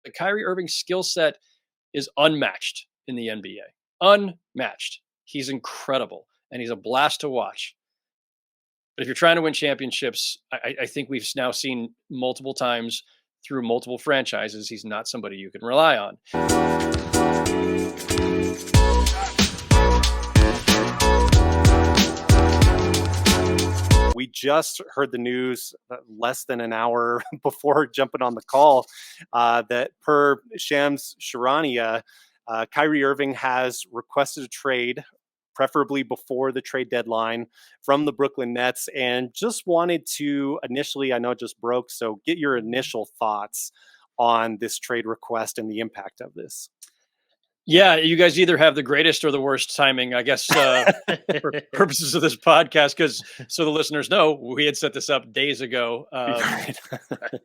The Kyrie Irving skill set is unmatched in the NBA. Unmatched. He's incredible, and he's a blast to watch. But if you're trying to win championships, I think we've now seen multiple times through multiple franchises, he's not somebody you can rely on. We just heard the news less than an hour before jumping on the call that per Shams Charania, Kyrie Irving has requested a trade, preferably before the trade deadline, from the Brooklyn Nets, and just wanted to initially, I know it just broke, so get your initial thoughts on this trade request and the impact of this. Yeah, you guys either have the greatest or the worst timing, I guess, for purposes of this podcast, because so the listeners know, we had set this up days ago,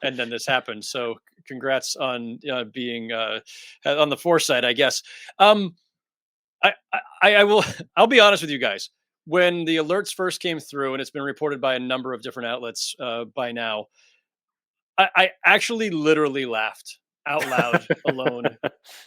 and then this happened. So congrats on being on the foresight, I guess. I will. I'll be honest with you guys. When the alerts first came through, and it's been reported by a number of different outlets by now, I actually literally laughed out loud alone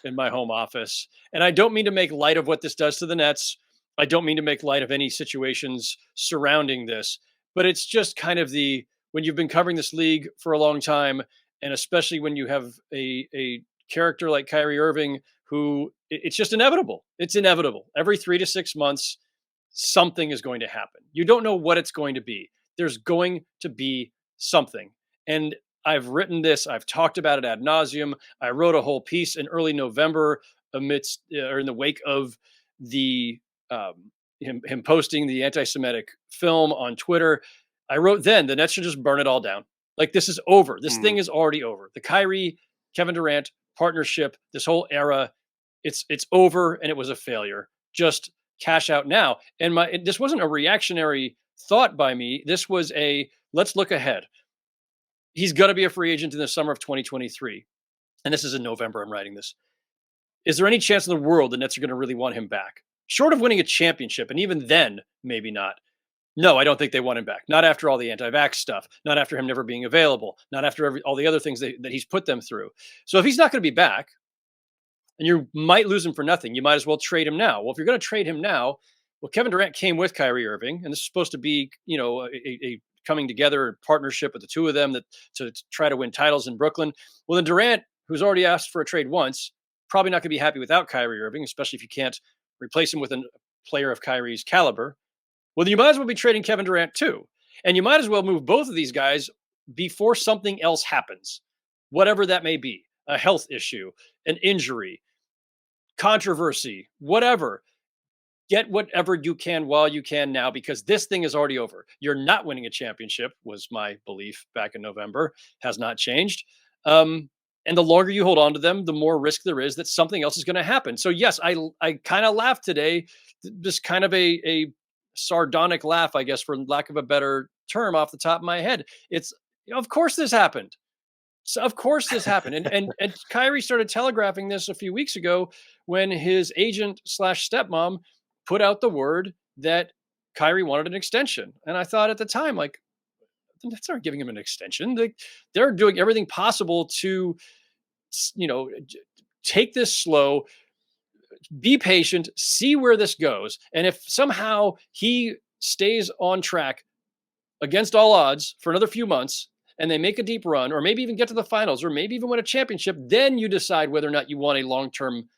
in my home office. And I don't mean to make light of what this does to the Nets. I don't mean to make light of any situations surrounding this, but it's just kind of when you've been covering this league for a long time, and especially when you have a character like Kyrie Irving, who it's just inevitable. It's inevitable. Every 3 to 6 months, something is going to happen. You don't know what it's going to be. There's going to be something. And I've written this. I've talked about it ad nauseum. I wrote a whole piece in early November amidst or in the wake of the him posting the anti-Semitic film on Twitter. I wrote then the Nets should just burn it all down. Like, this is over. This thing is already over. The Kyrie, Kevin Durant partnership, this whole era, it's over, and it was a failure. Just cash out now. And this wasn't a reactionary thought by me. This was let's look ahead. He's going to be a free agent in the summer of 2023. And this is in November. I'm writing this. Is there any chance in the world the Nets are going to really want him back? Short of winning a championship, and even then, maybe not. No, I don't think they want him back. Not after all the anti-vax stuff. Not after him never being available. Not after all the other things that he's put them through. So if he's not going to be back, and you might lose him for nothing, you might as well trade him now. Well, if you're going to trade him now, well, Kevin Durant came with Kyrie Irving, and this is supposed to be, a coming together partnership with the two of them to try to win titles in Brooklyn. Well, then Durant, who's already asked for a trade once, probably not going to be happy without Kyrie Irving, especially if you can't replace him with a player of Kyrie's caliber. Well, then you might as well be trading Kevin Durant too. And you might as well move both of these guys before something else happens, whatever that may be, a health issue, an injury, controversy, whatever. Get whatever you can while you can now, because this thing is already over. You're not winning a championship, was my belief back in November. Has not changed. And the longer you hold on to them, the more risk there is that something else is going to happen. So yes, I kind of laughed today, just kind of a sardonic laugh, I guess, for lack of a better term, off the top of my head. It's, of course this happened. So of course this happened. And Kyrie started telegraphing this a few weeks ago when his agent / stepmom put out the word that Kyrie wanted an extension. And I thought at the time, like, the Nets aren't giving him an extension. They're doing everything possible to, take this slow, be patient, see where this goes. And if somehow he stays on track against all odds for another few months, and they make a deep run, or maybe even get to the finals, or maybe even win a championship, then you decide whether or not you want a long-term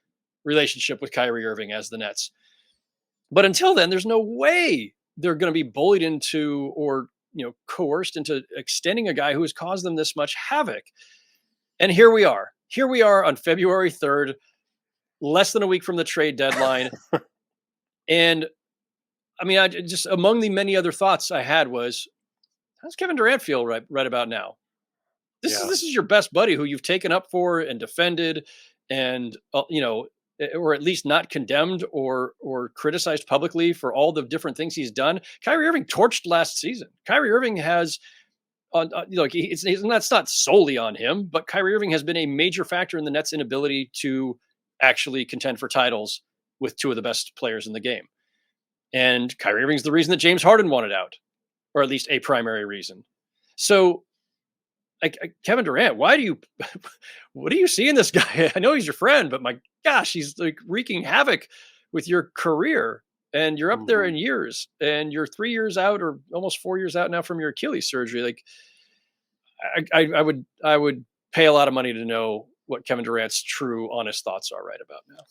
relationship with Kyrie Irving as the Nets. But until then, there's no way they're going to be bullied into or coerced into extending a guy who has caused them this much havoc. And here we are. Here we are on February 3rd, less than a week from the trade deadline. And I mean, I just, among the many other thoughts I had was, how's Kevin Durant feel right about now? This is your best buddy who you've taken up for and defended, and or at least not condemned or criticized publicly for all the different things he's done. Kyrie Irving torched last season. Kyrie Irving has, it's not solely on him, but Kyrie Irving has been a major factor in the Nets' inability to actually contend for titles with two of the best players in the game. And Kyrie Irving's the reason that James Harden wanted out, or at least a primary reason. So Kevin Durant, why do you, what do you see in this guy? I know he's your friend, but my gosh, he's like wreaking havoc with your career. And you're up there Mhm. in years, and you're 3 years out, or almost 4 years out now from your Achilles surgery. Like, I would pay a lot of money to know what Kevin Durant's true, honest thoughts are right about now.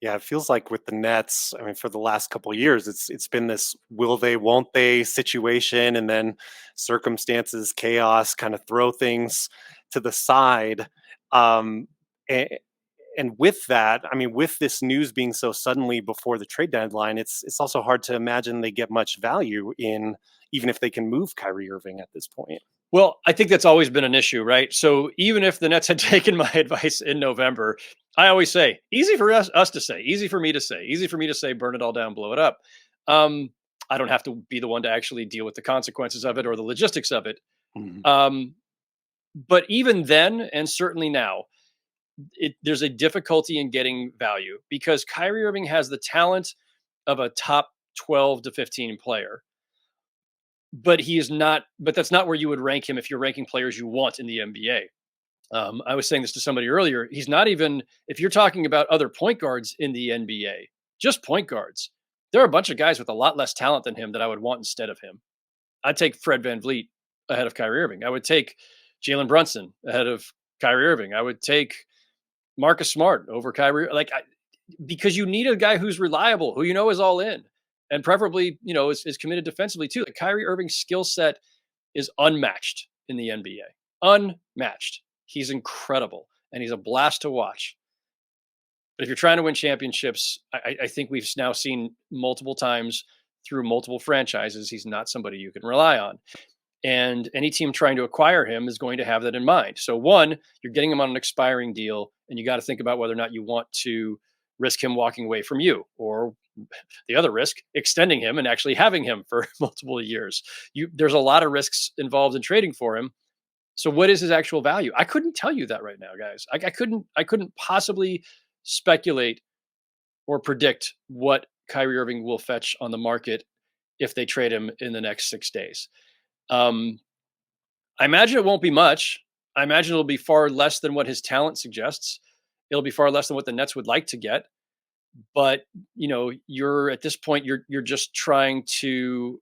Yeah, it feels like with the Nets, I mean, for the last couple of years, it's been this will they, won't they situation, and then circumstances, chaos, kind of throw things to the side. Um, a- and with that, I mean, with this news being so suddenly before the trade deadline, it's also hard to imagine they get much value in, even if they can move Kyrie Irving at this point. Well, I think that's always been an issue, right? So even if the Nets had taken my advice in November, I always say, easy for us to say, easy for me to say, easy for me to say, burn it all down, blow it up. Um, I don't have to be the one to actually deal with the consequences of it or the logistics of it. Mhm. Um, but even then, and certainly now, there's a difficulty in getting value because Kyrie Irving has the talent of a top 12 to 15 player, but he is not. But that's not where you would rank him if you're ranking players you want in the NBA. I was saying this to somebody earlier. He's not even, if you're talking about other point guards in the NBA, just point guards. There are a bunch of guys with a lot less talent than him that I would want instead of him. I'd take Fred Van Vliet ahead of Kyrie Irving. I would take Jalen Brunson ahead of Kyrie Irving. I would take Marcus Smart over Kyrie. Because you need a guy who's reliable, who you know is all in, and preferably, is committed defensively too. Like Kyrie Irving's skill set is unmatched in the NBA. Unmatched. He's incredible and he's a blast to watch. But if you're trying to win championships, I think we've now seen multiple times through multiple franchises, he's not somebody you can rely on. And any team trying to acquire him is going to have that in mind. So, one, you're getting him on an expiring deal, and you got to think about whether or not you want to risk him walking away from you, or the other risk, extending him and actually having him for multiple years. There's a lot of risks involved in trading for him. So what is his actual value? I couldn't tell you that right now, guys. I couldn't possibly speculate or predict what Kyrie Irving will fetch on the market if they trade him in the next 6 days. Um, I imagine it won't be much. I imagine it'll be far less than what his talent suggests. It'll be far less than what the Nets would like to get. But you're at this point, you're just trying to,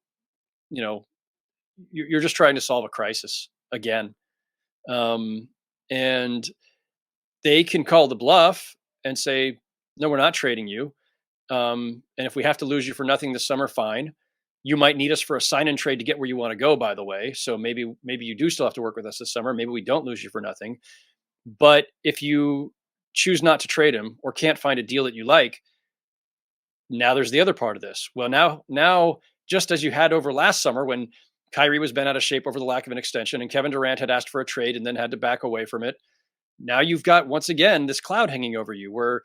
you know, you're just trying to solve a crisis again. Um, and they can call the bluff and say, no, we're not trading you. And if we have to lose you for nothing this summer, fine. You might need us for a sign and trade to get where you want to go, by the way. So maybe you do still have to work with us this summer. Maybe we don't lose you for nothing. But if you choose not to trade him or can't find a deal that you like, now there's the other part of this. Well, now just as you had over last summer when Kyrie was bent out of shape over the lack of an extension and Kevin Durant had asked for a trade and then had to back away from it. Now you've got once again this cloud hanging over you where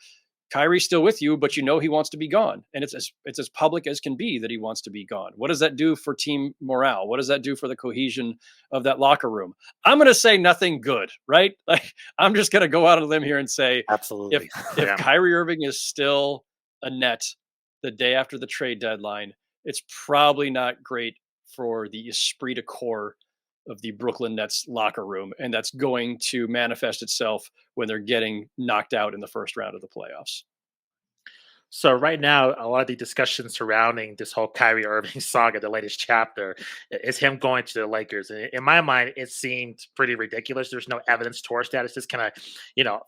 Kyrie's still with you, but you know he wants to be gone, and it's as public as can be that he wants to be gone. What does that do for team morale? What does that do for the cohesion of that locker room? I'm going to say nothing good, right? Like I'm just going to go out on a limb here and say if Absolutely. if Yeah. Kyrie Irving is still a Net the day after the trade deadline, it's probably not great for the esprit de corps of the Brooklyn Nets locker room, and that's going to manifest itself when they're getting knocked out in the first round of the playoffs. So right now, a lot of the discussion surrounding this whole Kyrie Irving saga, the latest chapter, is him going to the Lakers. And in my mind, it seemed pretty ridiculous. There's no evidence towards that. It's just kind of, you know,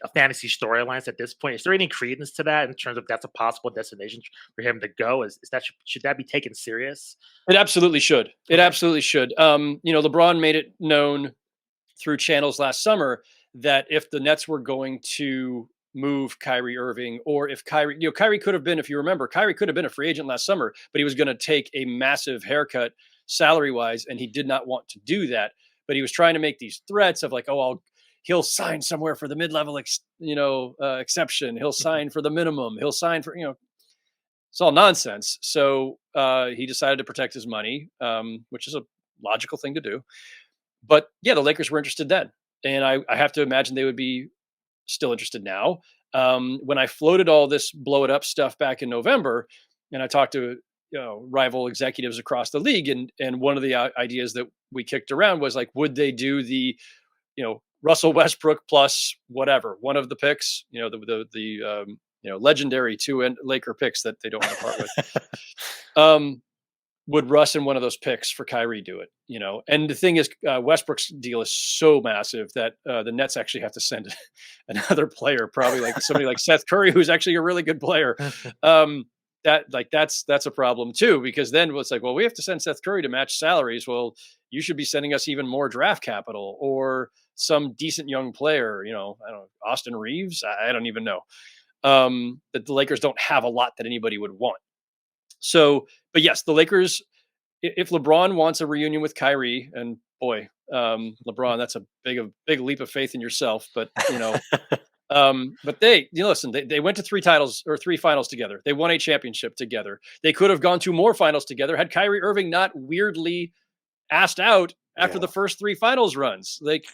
a fantasy storylines at this point. Is there any credence to that in terms of that's a possible destination for him to go? Is that should that be taken serious? It absolutely should. It Okay. absolutely should. LeBron made it known through channels last summer that if the Nets were going to move Kyrie Irving, or if Kyrie could have been, if you remember, Kyrie could have been a free agent last summer, but he was going to take a massive haircut salary wise, and he did not want to do that. But he was trying to make these threats of like, oh, he'll sign somewhere for the mid-level, exception. He'll sign for the minimum. He'll sign for, it's all nonsense. So he decided to protect his money, which is a logical thing to do. But yeah, the Lakers were interested then, and I have to imagine they would be still interested now. When I floated all this blow it up stuff back in November, and I talked to rival executives across the league, and one of the ideas that we kicked around was like, would they do the, Russell Westbrook plus whatever, one of the picks, legendary two Laker picks that they don't want to part with. Would Russ in one of those picks for Kyrie do it? And the thing is, Westbrook's deal is so massive that the Nets actually have to send another player, probably like somebody like Seth Curry, who's actually a really good player. That's a problem too, because then it's like, well, we have to send Seth Curry to match salaries. Well, you should be sending us even more draft capital or some decent young player. I don't know, Austin Reeves. I don't even know. That the Lakers don't have a lot that anybody would want. So, but yes, the Lakers, if LeBron wants a reunion with Kyrie, and boy, LeBron, that's a big leap of faith in yourself. But but listen, they went to three finals together. They won a championship together. They could have gone to more finals together had Kyrie Irving not weirdly asked out after the first three finals runs. Like,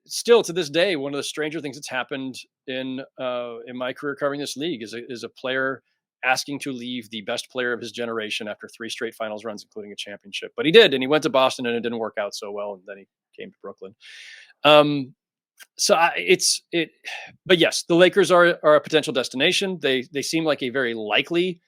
still to this day, one of the stranger things that's happened in my career covering this league is a player asking to leave the best player of his generation after three straight finals runs, including a championship. But he did, and he went to Boston, and it didn't work out so well, and then he came to Brooklyn. But yes, the Lakers are a potential destination. They seem like a very likely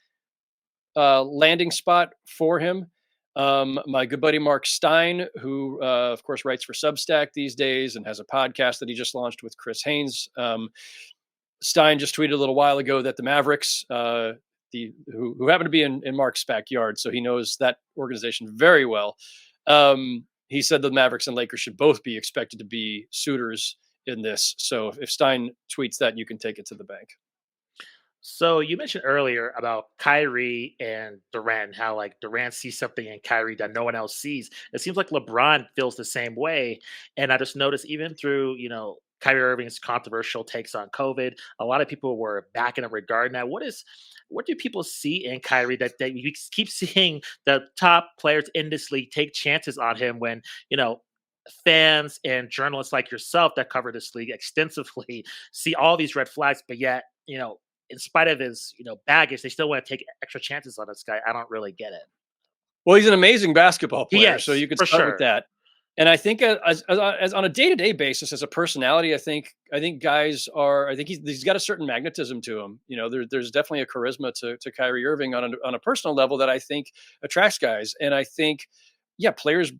landing spot for him. My good buddy Mark Stein, who of course writes for Substack these days and has a podcast that he just launched with Chris Haynes. Stein just tweeted a little while ago that the Mavericks, who happen to be in Mark's backyard, so he knows that organization very well. He said the Mavericks and Lakers should both be expected to be suitors in this. So if Stein tweets that, you can take it to the bank. So you mentioned earlier about Kyrie and Durant, how like Durant sees something in Kyrie that no one else sees. It seems like LeBron feels the same way. And I just noticed even through, Kyrie Irving's controversial takes on COVID, a lot of people were backing up regarding that. What do people see in Kyrie that we keep seeing the top players in this league take chances on him when, fans and journalists like yourself that cover this league extensively see all these red flags, but yet, in spite of his, baggage, they still want to take extra chances on this guy. I don't really get it. Well, he's an amazing basketball player, Yes, so you could for start sure. with that. And I think as on a day-to-day basis, as a personality, I think he's got a certain magnetism to him. There's definitely a charisma to Kyrie Irving on a personal level that I think attracts guys. And I think, players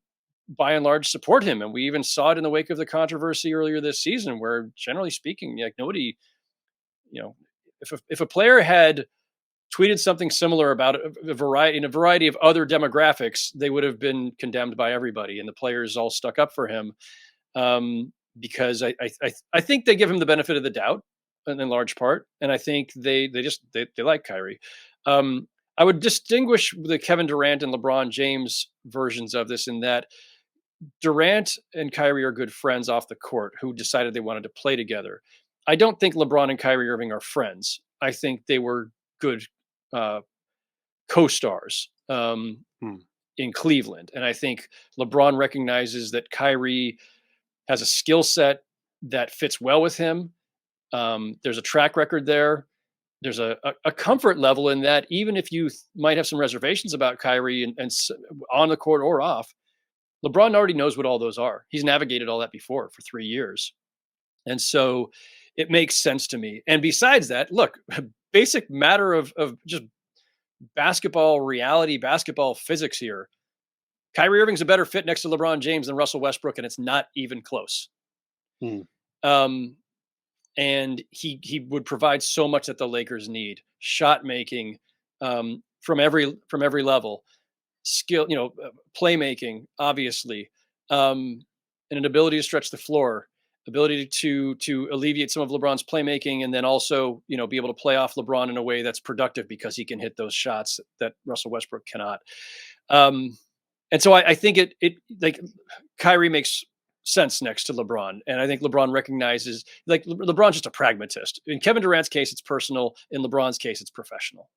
by and large support him. And we even saw it in the wake of the controversy earlier this season, where generally speaking, like nobody, if a player had tweeted something similar about a variety of other demographics, they would have been condemned by everybody, and the players all stuck up for him because I think they give him the benefit of the doubt in large part, and I think they like Kyrie. I would distinguish the Kevin Durant and LeBron James versions of this in that Durant and Kyrie are good friends off the court who decided they wanted to play together. I don't think LeBron and Kyrie Irving are friends. I think they were good co-stars in Cleveland. And I think LeBron recognizes that Kyrie has a skill set that fits well with him. There's a track record there. There's a comfort level in that, even if you might have some reservations about Kyrie and on the court or off, LeBron already knows what all those are. He's navigated all that before for 3 years. And so it makes sense to me. And besides that, look, basic matter of just basketball reality, basketball physics here. Kyrie Irving's a better fit next to LeBron James than Russell Westbrook, and it's not even close. And he would provide so much that the Lakers need: shot making from every level, skill, playmaking, obviously, and an ability to stretch the floor, ability to alleviate some of LeBron's playmaking, and then also, be able to play off LeBron in a way that's productive because he can hit those shots that Russell Westbrook cannot. And so I think it like Kyrie makes sense next to LeBron. And I think LeBron recognizes, like, LeBron's just a pragmatist. In Kevin Durant's case, it's personal. In LeBron's case, it's professional.